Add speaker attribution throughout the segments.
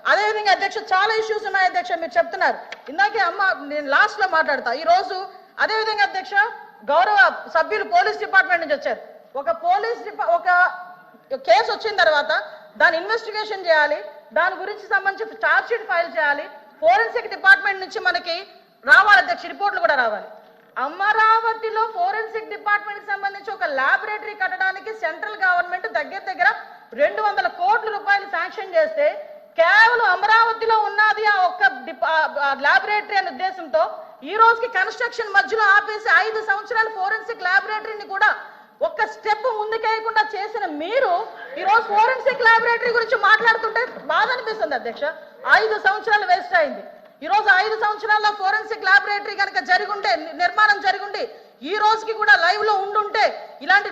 Speaker 1: అదేవిధంగా అధ్యక్ష చాలా ఇష్యూస్ ఉన్నాయి అధ్యక్ష, మీరు చెప్తున్నారు ఇందాకే అమ్మ, నేను లాస్ట్ లో మాట్లాడతా. ఈ రోజు అదేవిధంగా అధ్యక్ష గౌరవ సభ్యులు పోలీస్ డిపార్ట్మెంట్ నుంచి వచ్చారు. ఒక కేసు వచ్చిన తర్వాత దాని ఇన్వెస్టిగేషన్ చేయాలి, దాని గురించి సంబంధించి ఛార్జ్ షీట్ ఫైల్ చేయాలి, ఫోరెన్సిక్ డిపార్ట్మెంట్ నుంచి మనకి రావాలి అధ్యక్ష, రిపోర్ట్లు కూడా రావాలి. అమరావతిలో ఫోరెన్సిక్ డిపార్ట్మెంట్ కి సంబంధించి ఒక ల్యాబొరేటరీ కట్టడానికి సెంట్రల్ గవర్నమెంట్ దగ్గర 200 కోట్ల రూపాయలు శాంక్షన్ చేస్తే కేవలం అమరావతిలో ఉన్నది ఆ ఒక్క ల్యాబొరేటరీ అనే ఉద్దేశంతో ఈ రోజుకి కన్స్ట్రక్షన్ మధ్యలో ఆపేసి 5 సంవత్సరాల ఫోరెన్సిక్ ల్యాబొరేటరీని కూడా ఒక్క స్టెప్ ముందుకేయకుండా చేసిన మీరు ఈ రోజు ఫోరెన్సిక్ ల్యాబొరేటరీ గురించి మాట్లాడుతుంటే బాధ అనిపిస్తుంది అధ్యక్ష. 5 సంవత్సరాలు వేస్ట్ అయింది. ఈ రోజు 5 సంవత్సరాల్లో ఫోరెన్సిక్ ల్యాబొరేటరీ కనుక జరిగుంటే, నిర్మాణం జరిగుండి ఈ రోజుకి కూడా లైవ్ లో ఉండుంటే ఇలాంటి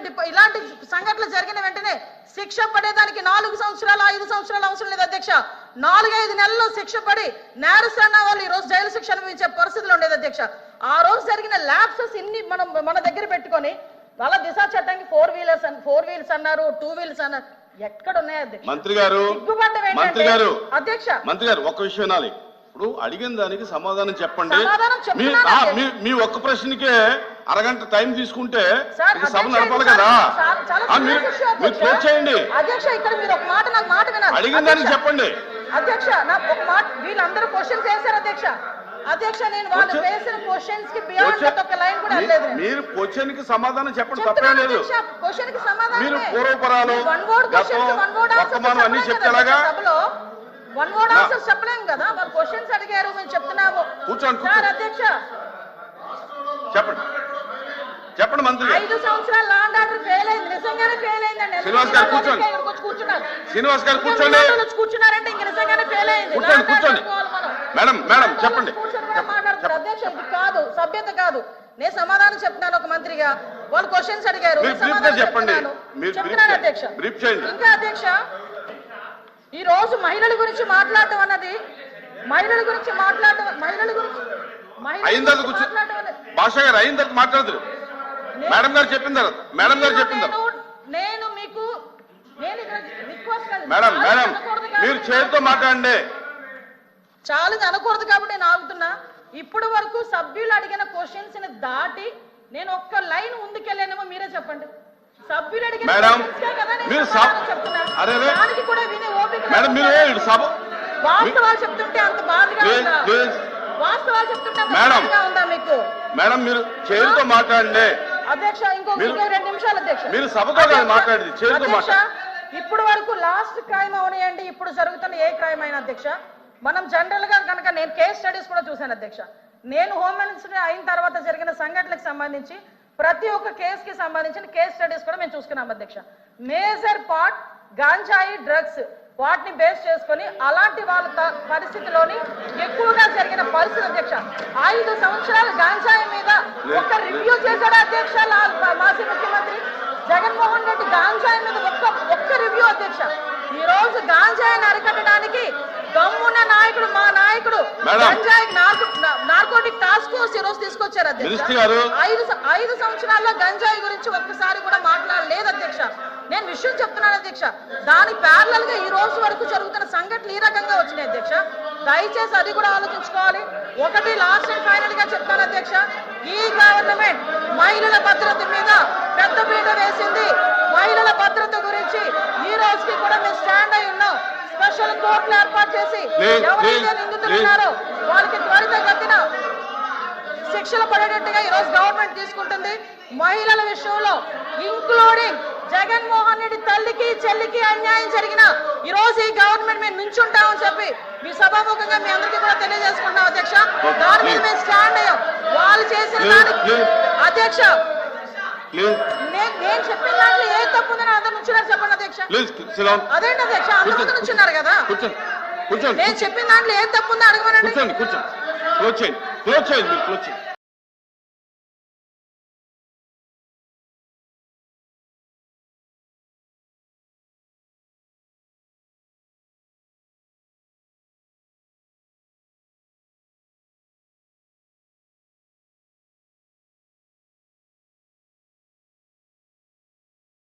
Speaker 1: సంఘటనలు జరిగిన వెంటనే శిక్ష పడేదానికి 4 సంవత్సరాలు 5 సంవత్సరాలు అవసరం లేదు అధ్యక్ష. 4-5 నెలల్లో శిక్ష పడి నేరస్తున్న వాళ్ళు ఈ రోజు జైలు శిక్ష అనుభవించే పరిస్థితులు ఉండేది అధ్యక్ష. ఆ రోజు జరిగిన ల్యాప్సెస్ ఇన్ని మన దగ్గర పెట్టుకొని వాళ్ళ దిశ చట్టానికి 4 వీల్స్ అన్నారు, 2 వీల్స్ అన్నారు, ఎక్కడ ఉన్నాయి అధ్యక్ష?
Speaker 2: మంత్రి గారు
Speaker 1: అధ్యక్ష
Speaker 2: ఒక్క విషయం వినాలి. ఇప్పుడు అడిగిన దానికి సమాధానం చెప్పండి. మీ ఒక్క ప్రశ్నకే అరగంట టైం తీసుకుంటే సభ నడపాలి కదా. మీరు క్లోజ్ చేయండి
Speaker 1: అధ్యక్ష. ఇక్కడ మీరు ఒక మాట, నాకు మాట వినాలి.
Speaker 2: అడిగిన దానికి చెప్పండి
Speaker 1: అధ్యక్ష. నాకు ఒక మాట, వీళ్ళందరూ క్వశ్చన్స్ వేశారు అధ్యక్ష. నేను వాళ్ళు వేసిన క్వశ్చన్స్ కి బియాండ్ ఒక లైన్ కూడా లేదు.
Speaker 2: మీరు క్వశ్చన్ కి సమాధానం చెప్పండి, తప్పేం లేదు.
Speaker 1: క్వశ్చన్ కి సమాధానం
Speaker 2: మీరు పూర్వపరాలు వర్తమానం అన్ని చెప్తేలాగా
Speaker 1: వన్ వర్డ్ ఆన్సర్స్ చెప్పలేము కదా. వాళ్ళు క్వశ్చన్స్ అడిగారు, మేము చెప్తున్నాము.
Speaker 2: కూర్చోండి
Speaker 1: సార్ అధ్యక్ష,
Speaker 2: చెప్పండి మంత్రి.
Speaker 1: 5 సంవత్సరాలు లా అండ్ ఆర్డర్ ఫెయిల్ అయింది, నిజంగానే ఫెయిల్ అయిందండి.
Speaker 2: శ్రీనివాస్ గారు కూర్చోండి. శ్రీనివాస్ గారు కూర్చోండి.
Speaker 1: కూర్చున్నారంటే ఇంక నిజంగానే ఫెయిల్ అయింది.
Speaker 2: కూర్చోండి. మేడం చెప్పండి.
Speaker 1: మాట్లాడుతున్నారు అధ్యక్ష, ఇది కాదు, సభ్యత కాదు. నేను సమాధానం చెప్తున్నాను ఒక మంత్రిగా. వాళ్ళు క్వశ్చన్స్ అడిగారు,
Speaker 2: చెప్పండి.
Speaker 1: చెప్తున్నాను అధ్యక్ష. ఇంకా అధ్యక్ష, ఈ రోజు మహిళల గురించి మాట్లాడటం అన్నది, మహిళల గురించి
Speaker 2: భాష గారు అయిన తర్వాత మాట్లాడదు. మేడం గారు చెప్పిన తర్వాత
Speaker 1: నేను మీకు రిక్వెస్ట్,
Speaker 2: మేడం మీరు చేతితో మాట్లాడండి.
Speaker 1: చాలా అనకూడదు కాబట్టి నేను ఆగుతున్నా. ఇప్పుడు వరకు సభ్యులు అడిగిన క్వశ్చన్స్ ని దాటి నేను ఒక్క లైన్ ముందుకెళ్ళానేమో మీరే చెప్పండి. సభ్యులు అడిగిన దానికి కూడా వినే ఓపిక, వాస్తవాలు చెప్తుంటే అంత బాధగా ఉందా? వాస్తవాలు చెప్తుంటే ఉందా మీకు?
Speaker 2: మేడం మీరు చేతితో మాట్లాడండి
Speaker 1: అధ్యక్ష. ఇంకో 2 నిమిషాలు అధ్యక్ష.
Speaker 2: మీరు సభతో మాట్లాడి చేతితో మాట్లాడండి.
Speaker 1: ఇప్పుడు వరకు లాస్ట్ క్రైమ్ అవనియండి, ఇప్పుడు జరుగుతున్న ఏ క్రైమ్ అయినా అధ్యక్ష, మనం జనరల్ గా కనుక, నేను కేస్ స్టడీస్ కూడా చూశాను అధ్యక్ష. నేను హోమ్ మినిస్టర్ అయిన తర్వాత జరిగిన సంఘటనలకు సంబంధించి ప్రతి ఒక్క కేసుకి సంబంధించిన కేస్ స్టడీస్ కూడా మేము చూసుకున్నాం అధ్యక్ష. మేజర్ పార్ట్ గాంజాయి, డ్రగ్స్, వాటిని బేస్ చేసుకొని అలాంటి వాళ్ళ పరిస్థితిలోని ఎక్కువగా జరిగిన పరిస్థితి అధ్యక్ష. 5 సంవత్సరాలు గాంజాయి మీద ఒక్క రివ్యూ చేశాడు అధ్యక్ష మాజీ ముఖ్యమంత్రి జగన్మోహన్ రెడ్డి. గాంజాయి మీద ఒక్క రివ్యూ అధ్యక్ష. ఈ రోజు గాంజాయిని అరికట్టడానికి దమ్మున్న నాయకుడు, మా నాయకుడు గంజాయి నార్కోటిక్ టాస్క్ ఫోర్స్ ఈ రోజు తీసుకొచ్చారు అధ్యక్ష. 5 సంవత్సరాల్లో గంజాయి గురించి ఒక్కసారి కూడా మాట్లాడలేదు అధ్యక్ష. నేను విషయం చెప్తున్నాను అధ్యక్ష. దానికి ప్యారలల్ గా ఈ రోజు వరకు జరుగుతున్న సంఘటనలు ఈ రకంగా వచ్చినాయి అధ్యక్ష. దయచేసి అది కూడా ఆలోచించుకోవాలి. ఒకటి లాస్ట్ అండ్ ఫైనల్ గా చెప్తాను అధ్యక్ష, ఈ గవర్నమెంట్ మహిళల భద్రత మీద పెద్ద పీట వేసింది. మహిళల భద్రత గురించి ఈ రోజుకి కూడా మేము స్టాండ్ అయి ఉన్నాం. స్పెషల్ కోర్టులు ఏర్పాటు చేసి ఎవరైతే నిందితులు ఉన్నారో వాళ్ళకి త్వరితగతిన శిక్షలు పడేటట్టుగా ఈ రోజు గవర్నమెంట్ తీసుకుంటుంది. మహిళల విషయంలో ఇంక్లూడింగ్ జగన్మోహన్ రెడ్డి తల్లికి చెల్లికి అన్యాయం జరిగిన ఈ రోజు ఈ గవర్నమెంట్ మేము నుంచుంటామని చెప్పి మీ సభాముఖంగా మీ అందరికీ కూడా తెలియజేసుకుంటున్నాం అధ్యక్ష. దాని మీద మేము స్టాండ్ అయ్యాం. వాళ్ళు చేసిన దానికి అధ్యక్ష, నేను చెప్పిన దాంట్లో ఏ తప్పు ఉందని అందరు నుంచున్నారు చెప్పండి అధ్యక్ష. అదేంటి అధ్యక్ష, అందరూ నుంచున్నారు కదా. నేను చెప్పిన దాంట్లో ఏ తప్పు ఉందో అడగమనండి.
Speaker 2: కూర్చోండి.